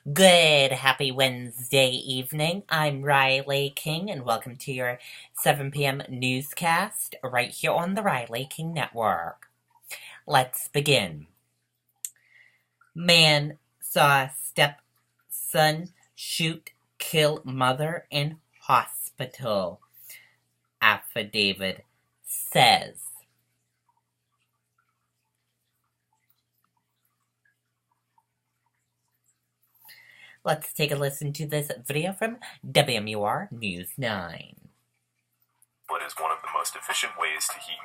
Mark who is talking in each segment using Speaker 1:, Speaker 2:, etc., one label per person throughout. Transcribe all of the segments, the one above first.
Speaker 1: Good, happy Wednesday evening. I'm Riley King, and welcome to your 7 p.m. newscast right here on the Riley King Network. Let's begin. Man saw stepson shoot, kill mother in hospital, affidavit says. Let's take a listen to this video from WMUR News 9.
Speaker 2: What is one of the most efficient ways to heat?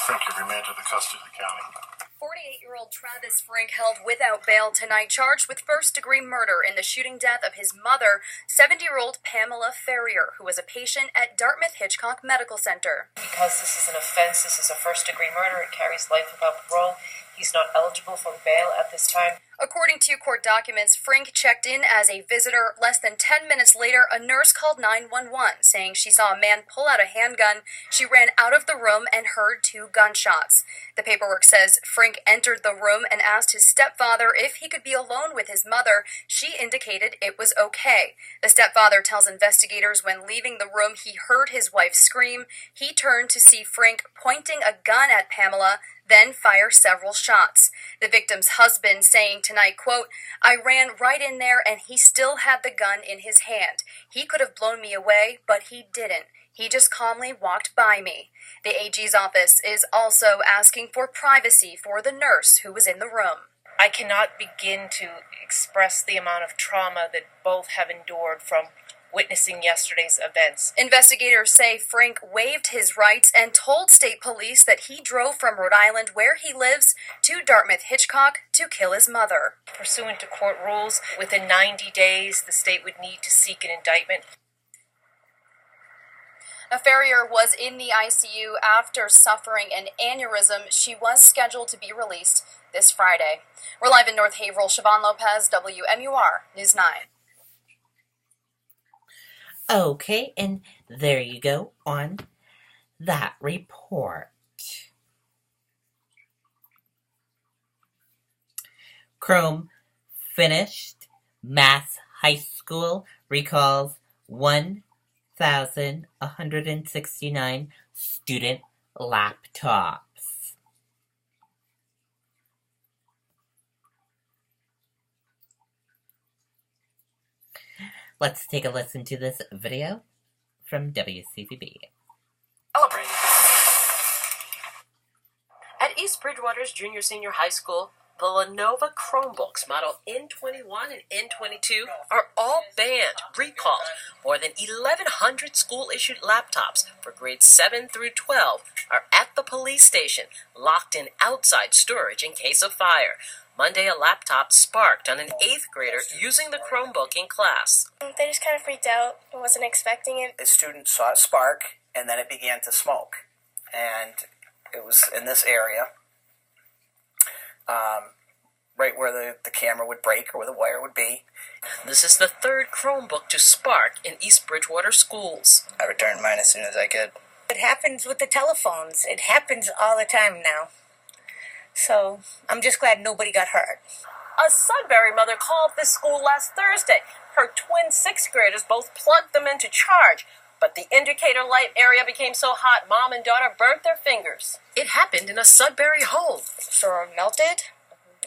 Speaker 3: Frank, you're remanded to custody of the county.
Speaker 4: 48-year-old Travis Frank held without bail tonight, charged with first-degree murder in the shooting death of his mother, 70-year-old Pamela Ferrier, who was a patient at Dartmouth-Hitchcock Medical Center.
Speaker 5: Because this is an offense, this is a first-degree murder, it carries life without parole. He's not eligible for bail at this time.
Speaker 4: According to court documents, Frank checked in as a visitor. Less than 10 minutes later, a nurse called 911, saying she saw a man pull out a handgun. She ran out of the room and heard 2 gunshots. The paperwork says Frank entered the room and asked his stepfather if he could be alone with his mother. She indicated it was okay. The stepfather tells investigators when leaving the room he heard his wife scream. He turned to see Frank pointing a gun at Pamela, then fire several shots. The victim's husband saying tonight, quote, "I ran right in there and he still had the gun in his hand. He could have blown me away, but he didn't. He just calmly walked by me." The AG's office is also asking for privacy for the nurse who was in the room.
Speaker 5: I cannot begin to express the amount of trauma that both have endured from witnessing yesterday's events.
Speaker 4: Investigators say Frank waived his rights and told state police that he drove from Rhode Island, where he lives, to Dartmouth-Hitchcock to kill his mother.
Speaker 5: Pursuant to court rules, within 90 days, the state would need to seek an indictment.
Speaker 4: Ferrier was in the ICU after suffering an aneurysm. She was scheduled to be released this Friday. We're live in North Haverhill. Siobhan Lopez, WMUR News 9.
Speaker 1: Okay, and there you go on that report. Chrome finished mass high school recalls 1,169 student laptops. Let's take a listen to this video from WCVB.
Speaker 6: At East Bridgewater's junior-senior high school, the Lenovo Chromebooks model N21 and N22 are all banned, recalled. More than 1,100 school-issued laptops for grades 7 through 12 are at the police station, locked in outside storage in case of fire. Monday, a laptop sparked on an 8th grader using the Chromebook in class.
Speaker 7: They just kind of freaked out. I wasn't expecting it.
Speaker 8: A student saw it spark, and then it began to smoke. And it was in this area, right where the camera would break or where the wire would be.
Speaker 6: This is the 3rd Chromebook to spark in East Bridgewater schools.
Speaker 8: I returned mine as soon as I could.
Speaker 9: It happens with the telephones. It happens all the time now. So I'm just glad nobody got hurt.
Speaker 6: A Sudbury mother called this school last Thursday. Her twin 6th graders both plugged them into charge, but the indicator light area became so hot, mom and daughter burnt their fingers. It happened in a Sudbury home.
Speaker 7: So it melted,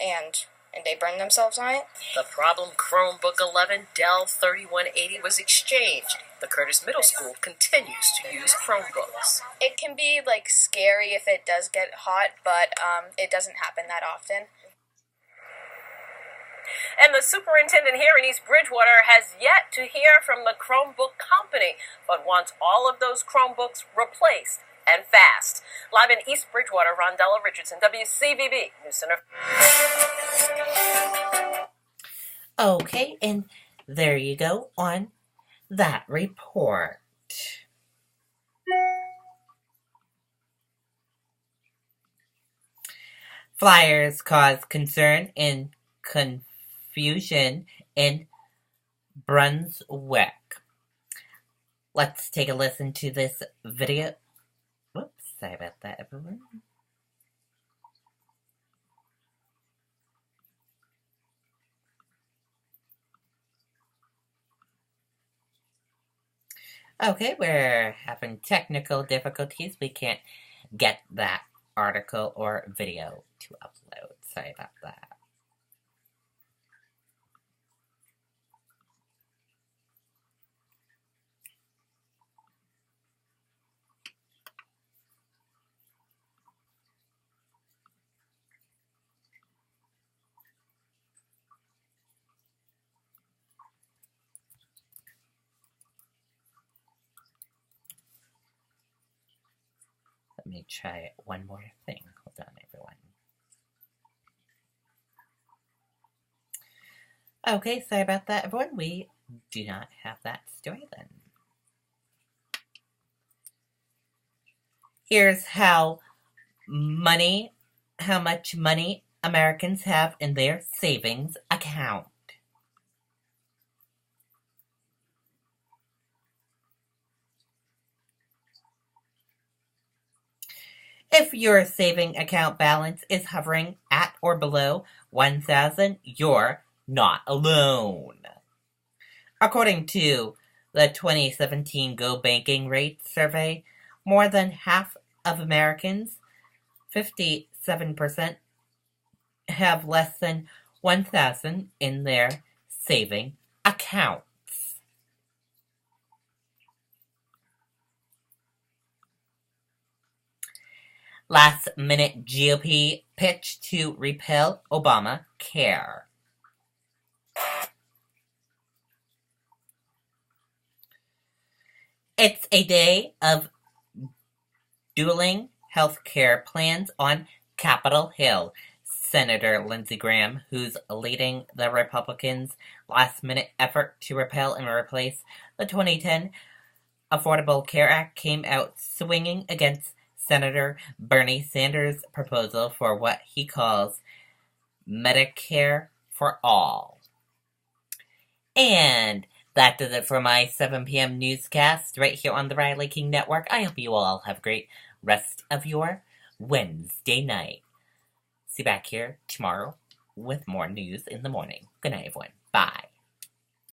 Speaker 7: and they burned themselves on it.
Speaker 6: The problem Chromebook 11 Dell 3180 was exchanged. The Curtis Middle School continues to use Chromebooks.
Speaker 7: It can be, scary if it does get hot, but it doesn't happen that often.
Speaker 6: And the superintendent here in East Bridgewater has yet to hear from the Chromebook company, but wants all of those Chromebooks replaced, and fast. Live in East Bridgewater, Rondella Richardson, WCVB News Center.
Speaker 1: Okay, and there you go on that report. Flyers cause concern and confusion in Brunswick. Let's take a listen to this video. Whoops, sorry about that, everyone. Okay, we're having technical difficulties. We can't get that article or video to upload. Sorry about that. Let me try one more thing. Hold on, everyone. Okay, sorry about that, everyone. We do not have that story then. Here's how much money Americans have in their savings account. If your saving account balance is hovering at or below 1,000, you're not alone. According to the 2017 Go Banking Rates Survey, more than half of Americans, 57%, have less than 1,000 in their saving accounts. Last-minute GOP pitch to repeal Obamacare. It's a day of dueling health care plans on Capitol Hill. Senator Lindsey Graham, who's leading the Republicans' last-minute effort to repeal and replace the 2010 Affordable Care Act, came out swinging against Senator Bernie Sanders' proposal for what he calls Medicare for All. And that does it for my 7 p.m. newscast right here on the Riley King Network. I hope you all have a great rest of your Wednesday night. See you back here tomorrow with more news in the morning. Good night, everyone. Bye.